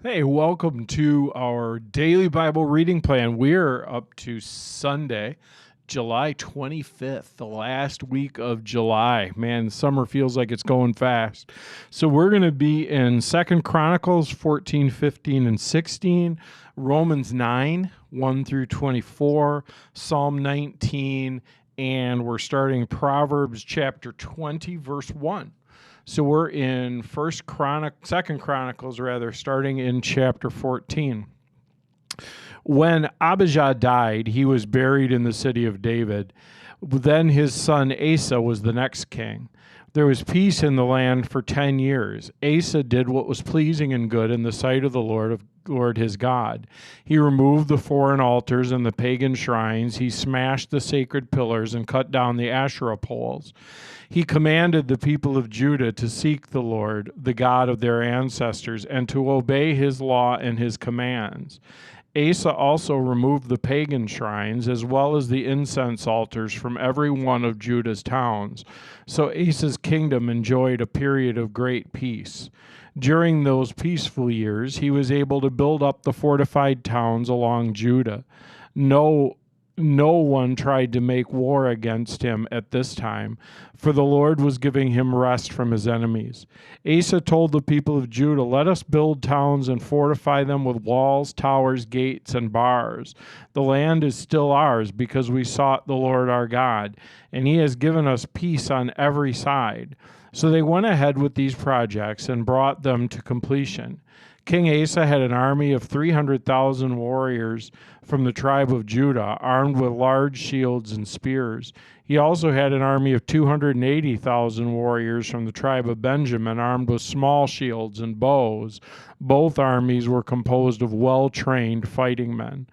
Hey, welcome to our daily Bible reading plan. We're up to Sunday, July 25th, the last week of July. Man, summer feels like it's going fast. So we're going to be in 2nd Chronicles 14, 15, and 16, Romans 9, 1 through 24, Psalm 19, and we're starting Proverbs chapter 20, verse 1. So we're in Second Chronicles, rather, starting in chapter 14. When Abijah died, he was buried in the city of David. Then his son Asa was the next king. There was peace in the land for 10 years. Asa did what was pleasing and good in the sight of the Lord his God. He removed the foreign altars and the pagan shrines. He smashed the sacred pillars and cut down the Asherah poles. He commanded the people of Judah to seek the Lord, the God of their ancestors, and to obey his law and his commands. Asa also removed the pagan shrines as well as the incense altars from every one of Judah's towns. So Asa's kingdom enjoyed a period of great peace. During those peaceful years, he was able to build up the fortified towns along Judah. No one tried to make war against him at this time, for the Lord was giving him rest from his enemies. Asa told the people of Judah, "Let us build towns and fortify them with walls, towers, gates, and bars. The land is still ours because we sought the Lord our God, and he has given us peace on every side." So they went ahead with these projects and brought them to completion. King Asa had an army of 300,000 warriors from the tribe of Judah, armed with large shields and spears. He also had an army of 280,000 warriors from the tribe of Benjamin, armed with small shields and bows. Both armies were composed of well-trained fighting men.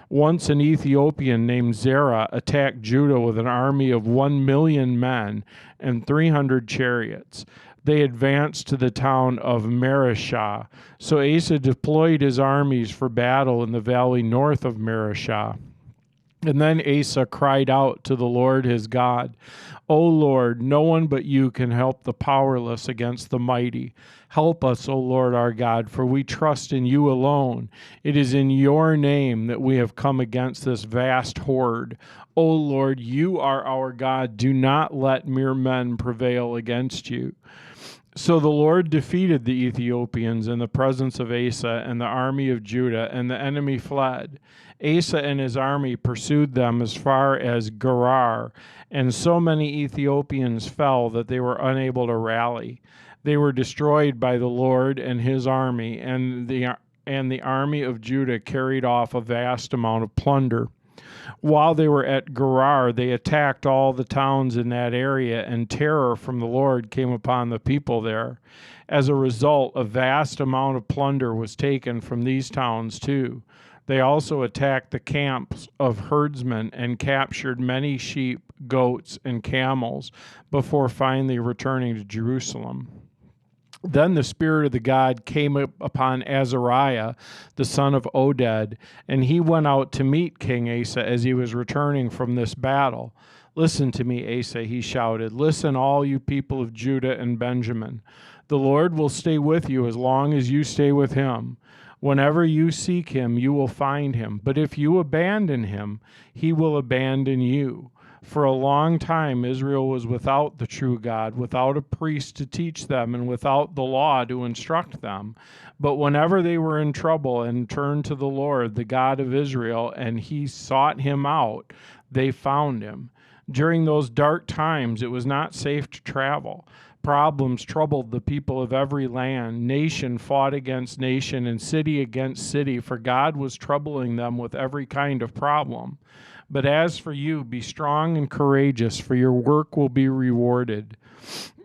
Once an Ethiopian named Zerah attacked Judah with an army of 1 million men and 300 chariots. They advanced to the town of Marishah. So Asa deployed his armies for battle in the valley north of Marishah. And then Asa cried out to the Lord his God, "O Lord, no one but you can help the powerless against the mighty. Help us, O Lord our God, for we trust in you alone. It is in your name that we have come against this vast horde. O Lord, you are our God. Do not let mere men prevail against you." So the Lord defeated the Ethiopians in the presence of Asa and the army of Judah, and the enemy fled. Asa and his army pursued them as far as Gerar, and so many Ethiopians fell that they were unable to rally. They were destroyed by the Lord and his army, and the army of Judah carried off a vast amount of plunder. While they were at Gerar, they attacked all the towns in that area, and terror from the Lord came upon the people there. As a result, a vast amount of plunder was taken from these towns too. They also attacked the camps of herdsmen and captured many sheep, goats, and camels before finally returning to Jerusalem. Then the Spirit of the God came upon Azariah, the son of Oded, and he went out to meet King Asa as he was returning from this battle. "Listen to me, Asa," he shouted. "Listen, all you people of Judah and Benjamin. The Lord will stay with you as long as you stay with him. Whenever you seek him, you will find him. But if you abandon him, he will abandon you. For a long time, Israel was without the true God, without a priest to teach them, and without the law to instruct them. But whenever they were in trouble and turned to the Lord, the God of Israel, and he sought him out, they found him. During those dark times, it was not safe to travel. Problems troubled the people of every land. Nation fought against nation and city against city, for God was troubling them with every kind of problem. But as for you, be strong and courageous, for your work will be rewarded."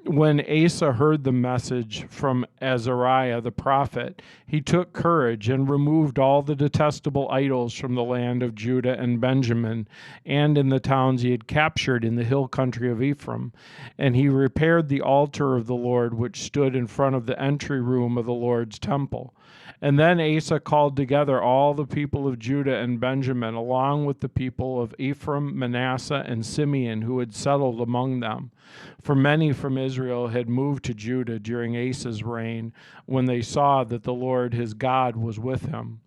When Asa heard the message from Azariah the prophet, he took courage and removed all the detestable idols from the land of Judah and Benjamin, and in the towns he had captured in the hill country of Ephraim. And he repaired the altar of the Lord, which stood in front of the entry room of the Lord's temple. And then Asa called together all the people of Judah and Benjamin, along with the people of Ephraim, Manasseh, and Simeon, who had settled among them. For many from Israel had moved to Judah during Asa's reign when they saw that the Lord his God was with him.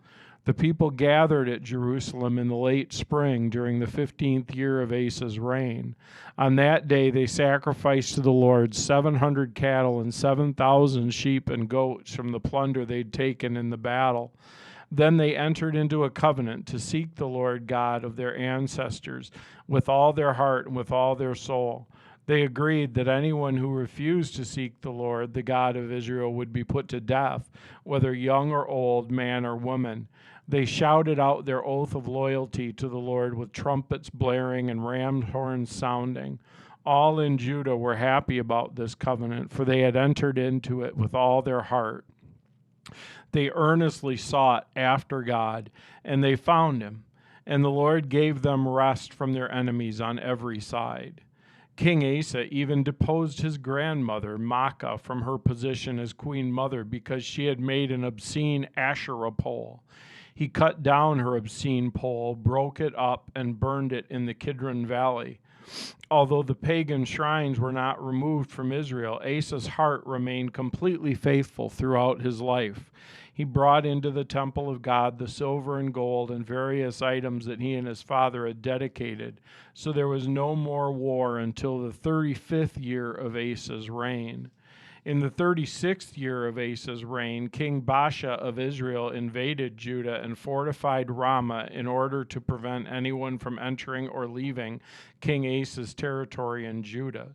The people gathered at Jerusalem in the late spring during the 15th year of Asa's reign. On that day they sacrificed to the Lord 700 cattle and 7,000 sheep and goats from the plunder they'd taken in the battle. Then they entered into a covenant to seek the Lord God of their ancestors with all their heart and with all their soul. They agreed that anyone who refused to seek the Lord, the God of Israel, would be put to death, whether young or old, man or woman. They shouted out their oath of loyalty to the Lord with trumpets blaring and ram horns sounding. All in Judah were happy about this covenant, for they had entered into it with all their heart. They earnestly sought after God, and they found him, and the Lord gave them rest from their enemies on every side. King Asa even deposed his grandmother, Maacah, from her position as queen mother because she had made an obscene Asherah pole. He cut down her obscene pole, broke it up, and burned it in the Kidron Valley. Although the pagan shrines were not removed from Israel, Asa's heart remained completely faithful throughout his life. He brought into the temple of God the silver and gold and various items that he and his father had dedicated, so there was no more war until the 35th year of Asa's reign. In the 36th year of Asa's reign, King Baasha of Israel invaded Judah and fortified Ramah in order to prevent anyone from entering or leaving King Asa's territory in Judah.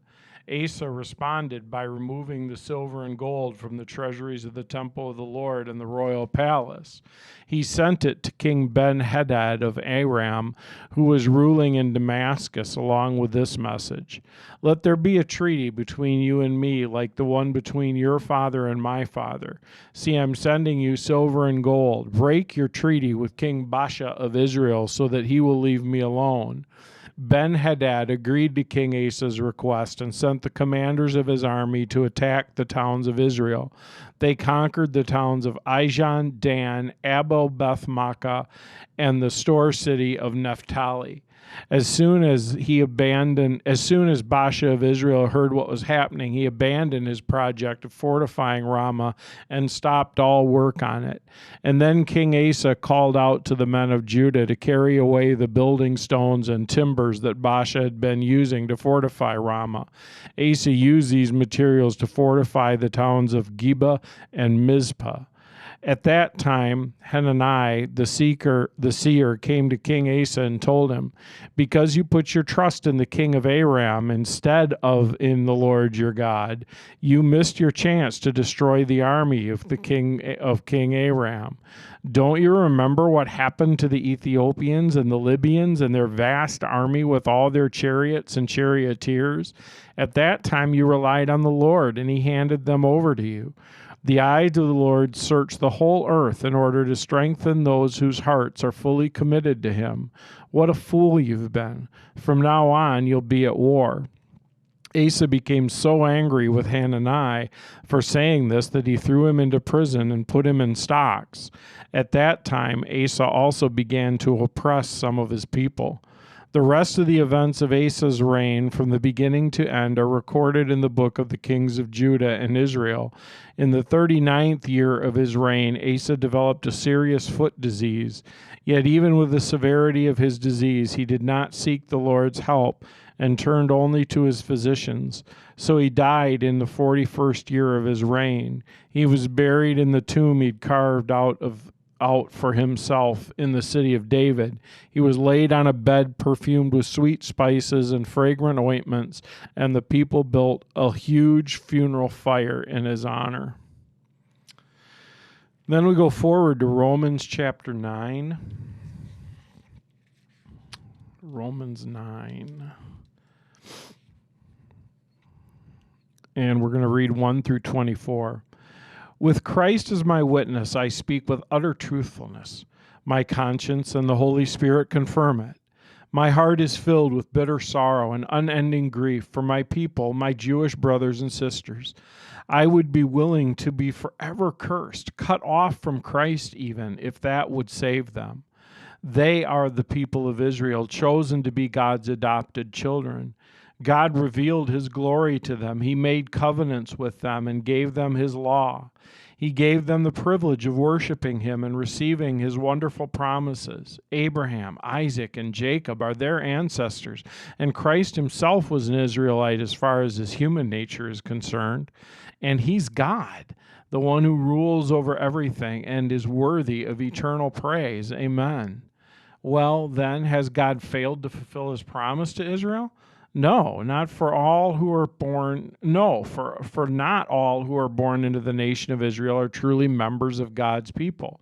Asa responded by removing the silver and gold from the treasuries of the temple of the Lord and the royal palace. He sent it to King Ben-Hadad of Aram, who was ruling in Damascus, along with this message: "Let there be a treaty between you and me like the one between your father and my father. See, I'm sending you silver and gold. Break your treaty with King Baasha of Israel so that he will leave me alone." Ben-Hadad agreed to King Asa's request and sent the commanders of his army to attack the towns of Israel. They conquered the towns of Ijon, Dan, Abel-Beth-Maacah, and the store city of Naphtali. As soon as Baasha of Israel heard what was happening, he abandoned his project of fortifying Ramah and stopped all work on it. And then King Asa called out to the men of Judah to carry away the building stones and timbers that Baasha had been using to fortify Ramah. Asa used these materials to fortify the towns of Geba and Mizpah. At that time, Hanani, the seer, came to King Asa and told him, "Because you put your trust in the king of Aram instead of in the Lord your God, you missed your chance to destroy the army of King Aram. Don't you remember what happened to the Ethiopians and the Libyans and their vast army with all their chariots and charioteers? At that time you relied on the Lord, and he handed them over to you. The eyes of the Lord search the whole earth in order to strengthen those whose hearts are fully committed to him. What a fool you've been. From now on, you'll be at war." Asa became so angry with Hanani for saying this that he threw him into prison and put him in stocks. At that time, Asa also began to oppress some of his people. The rest of the events of Asa's reign from the beginning to end are recorded in the book of the kings of Judah and Israel. In the 39th year of his reign, Asa developed a serious foot disease. Yet even with the severity of his disease, he did not seek the Lord's help and turned only to his physicians. So he died in the 41st year of his reign. He was buried in the tomb he'd carved out for himself in the city of David. He was laid on a bed perfumed with sweet spices and fragrant ointments, and the people built a huge funeral fire in his honor. Then we go forward to Romans chapter 9. Romans 9. And we're going to read 1 through 24. "With Christ as my witness, I speak with utter truthfulness. My conscience and the Holy Spirit confirm it. My heart is filled with bitter sorrow and unending grief for my people, my Jewish brothers and sisters. I would be willing to be forever cursed, cut off from Christ even, if that would save them. They are the people of Israel, chosen to be God's adopted children. God revealed his glory to them. He made covenants with them and gave them his law. He gave them the privilege of worshiping him and receiving his wonderful promises. Abraham, Isaac, and Jacob are their ancestors, and Christ himself was an Israelite as far as his human nature is concerned. And he's God, the one who rules over everything and is worthy of eternal praise. Amen. Well, then, has God failed to fulfill his promise to Israel? No, not for all who are born. No, for not all who are born into the nation of Israel are truly members of God's people.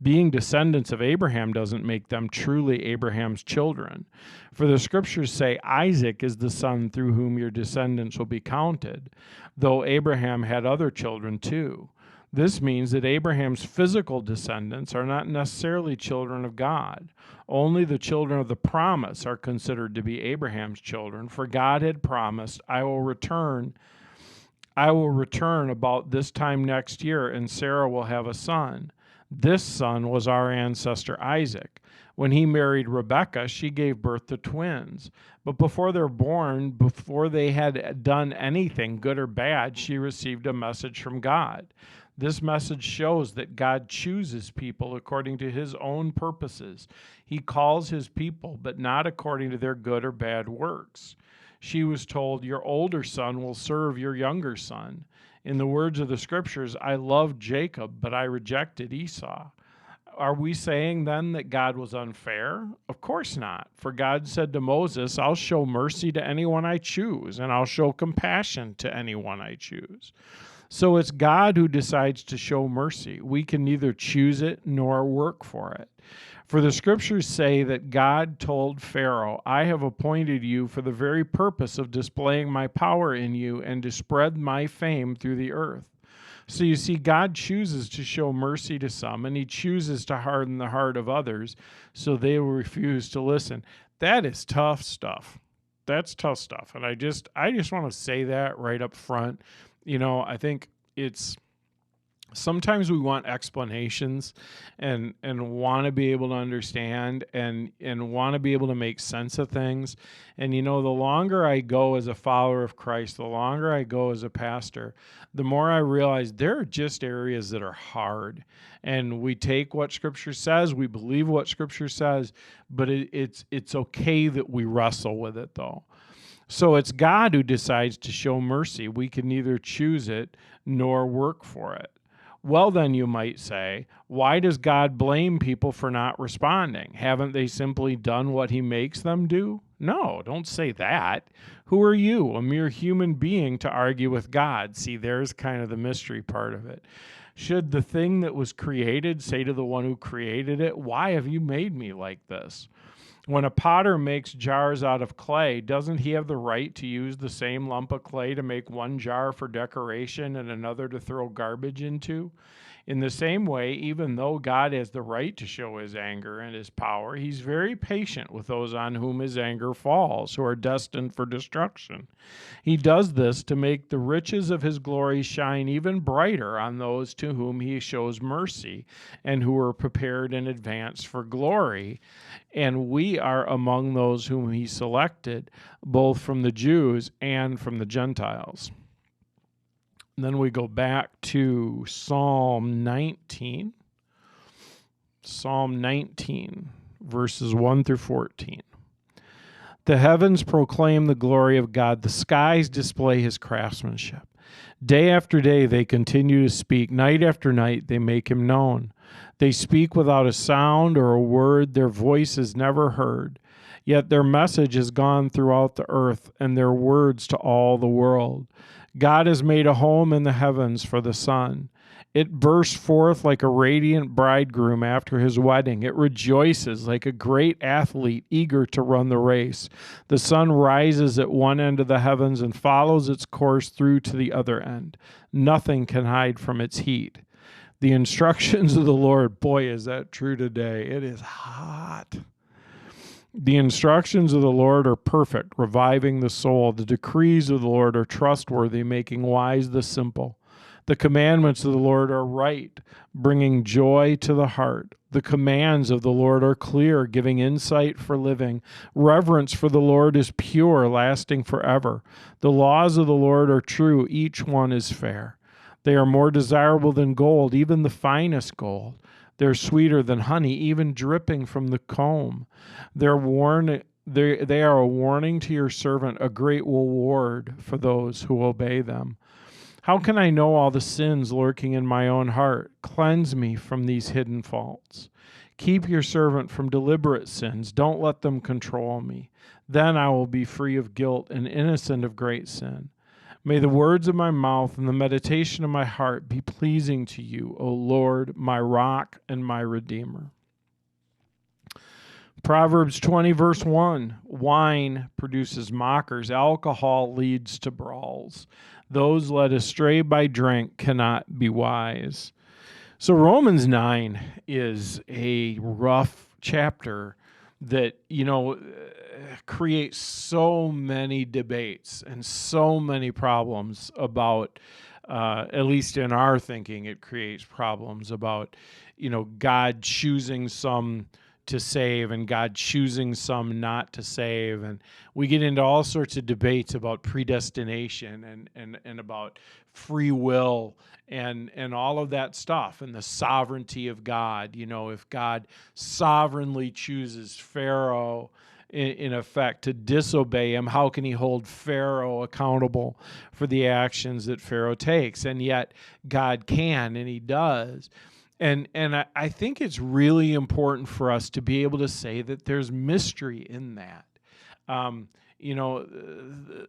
Being descendants of Abraham doesn't make them truly Abraham's children. For the scriptures say Isaac is the son through whom your descendants will be counted, though Abraham had other children too. This means that Abraham's physical descendants are not necessarily children of God. Only the children of the promise are considered to be Abraham's children, for God had promised, I will return about this time next year, and Sarah will have a son. This son was our ancestor Isaac. When he married Rebekah, she gave birth to twins. But before they're born, before they had done anything, good or bad, she received a message from God. This message shows that God chooses people according to his own purposes. He calls his people, but not according to their good or bad works. She was told, your older son will serve your younger son. In the words of the scriptures, I loved Jacob, but I rejected Esau. Are we saying then that God was unfair? Of course not. For God said to Moses, I'll show mercy to anyone I choose, and I'll show compassion to anyone I choose. So it's God who decides to show mercy. We can neither choose it nor work for it. For the scriptures say that God told Pharaoh, I have appointed you for the very purpose of displaying my power in you and to spread my fame through the earth. So you see, God chooses to show mercy to some, and he chooses to harden the heart of others so they will refuse to listen. That is tough stuff. That's tough stuff. And I just want to say that right up front. I think it's sometimes we want explanations and want to be able to understand and want to be able to make sense of things. And, the longer I go as a follower of Christ, the longer I go as a pastor, the more I realize there are just areas that are hard. And we take what Scripture says, we believe what Scripture says, but it's okay that we wrestle with it, though. So it's God who decides to show mercy. We can neither choose it nor work for it. Well, then you might say, why does God blame people for not responding? Haven't they simply done what he makes them do? No, don't say that. Who are you, a mere human being, to argue with God? See, there's kind of the mystery part of it. Should the thing that was created say to the one who created it, why have you made me like this? When a potter makes jars out of clay, doesn't he have the right to use the same lump of clay to make one jar for decoration and another to throw garbage into? In the same way, even though God has the right to show his anger and his power, he's very patient with those on whom his anger falls, who are destined for destruction. He does this to make the riches of his glory shine even brighter on those to whom he shows mercy and who are prepared in advance for glory. And we are among those whom he selected, both from the Jews and from the Gentiles. And then we go back to Psalm 19. Psalm 19, verses 1 through 14. The heavens proclaim the glory of God. The skies display his craftsmanship. Day after day they continue to speak. Night after night they make him known. They speak without a sound or a word. Their voice is never heard. Yet their message has gone throughout the earth, and their words to all the world. God has made a home in the heavens for the sun. It bursts forth like a radiant bridegroom after his wedding. It rejoices like a great athlete eager to run the race. The sun rises at one end of the heavens and follows its course through to the other end. Nothing can hide from its heat. The instructions of the Lord, boy, is that true today. It is hot. The instructions of the Lord are perfect, reviving the soul. The decrees of the Lord are trustworthy, making wise the simple. The commandments of the Lord are right, bringing joy to the heart. The commands of the Lord are clear, giving insight for living. Reverence for the Lord is pure, lasting forever. The laws of the Lord are true, each one is fair. They are more desirable than gold, even the finest gold. They're sweeter than honey, even dripping from the comb. They are a warning to your servant, a great reward for those who obey them. How can I know all the sins lurking in my own heart? Cleanse me from these hidden faults. Keep your servant from deliberate sins. Don't let them control me. Then I will be free of guilt and innocent of great sin. May the words of my mouth and the meditation of my heart be pleasing to you, O Lord, my rock and my redeemer. Proverbs 20, verse 1, wine produces mockers. Alcohol leads to brawls. Those led astray by drink cannot be wise. So Romans 9 is a rough chapter that, creates so many debates and so many problems about, at least in our thinking, it creates problems about, God choosing some to save and God choosing some not to save. And we get into all sorts of debates about predestination and about free will and all of that stuff and the sovereignty of God. If God sovereignly chooses Pharaoh in effect to disobey him, how can he hold Pharaoh accountable for the actions that Pharaoh takes? And yet God can, and he does. And I think it's really important for us to be able to say that there's mystery in that.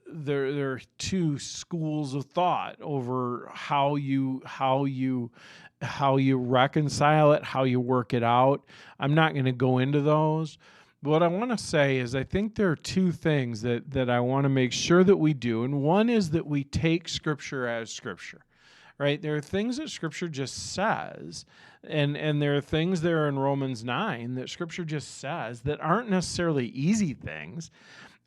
There are two schools of thought over how you reconcile it, how you work it out. I'm not going to go into those. But what I want to say is I think there are two things that I want to make sure that we do. And one is that we take Scripture as Scripture. Right? There are things that Scripture just says, and there are things there in Romans 9 that Scripture just says that aren't necessarily easy things,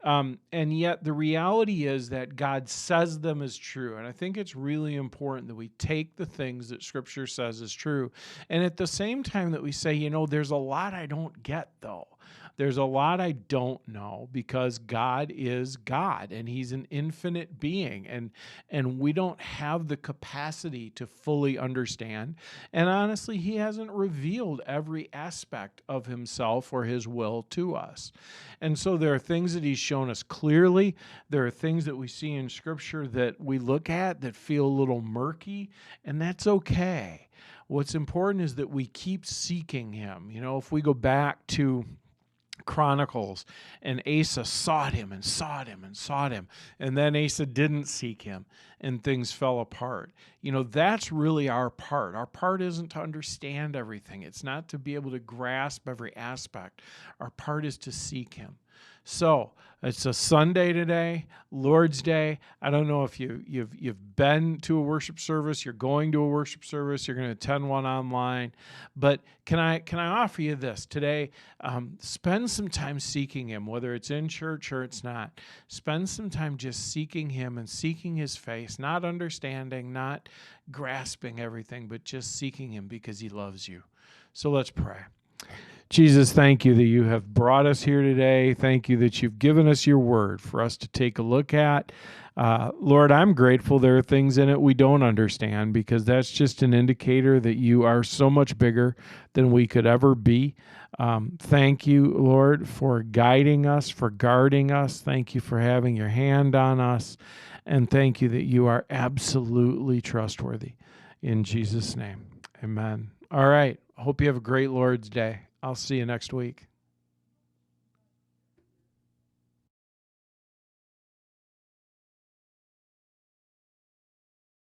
and yet the reality is that God says them as true, and I think it's really important that we take the things that Scripture says as true, and at the same time that we say, there's a lot I don't get, though. There's a lot I don't know because God is God and he's an infinite being and we don't have the capacity to fully understand. And honestly, he hasn't revealed every aspect of himself or his will to us. And so there are things that he's shown us clearly. There are things that we see in Scripture that we look at that feel a little murky, and that's okay. What's important is that we keep seeking him. If we go back to Chronicles, and Asa sought him and sought him and sought him, and then Asa didn't seek him, and things fell apart. That's really our part. Our part isn't to understand everything. It's not to be able to grasp every aspect. Our part is to seek him. So it's a Sunday today, Lord's Day. I don't know if you've been to a worship service, you're going to a worship service, you're going to attend one online, but can I offer you this today? Spend some time seeking him, whether it's in church or it's not. Spend some time just seeking him and seeking his face, not understanding, not grasping everything, but just seeking him because he loves you. So let's pray. Jesus, thank you that you have brought us here today. Thank you that you've given us your word for us to take a look at. Lord, I'm grateful there are things in it we don't understand because that's just an indicator that you are so much bigger than we could ever be. Thank you, Lord, for guiding us, for guarding us. Thank you for having your hand on us. And thank you that you are absolutely trustworthy. In Jesus' name, amen. All right. Hope you have a great Lord's Day. I'll see you next week.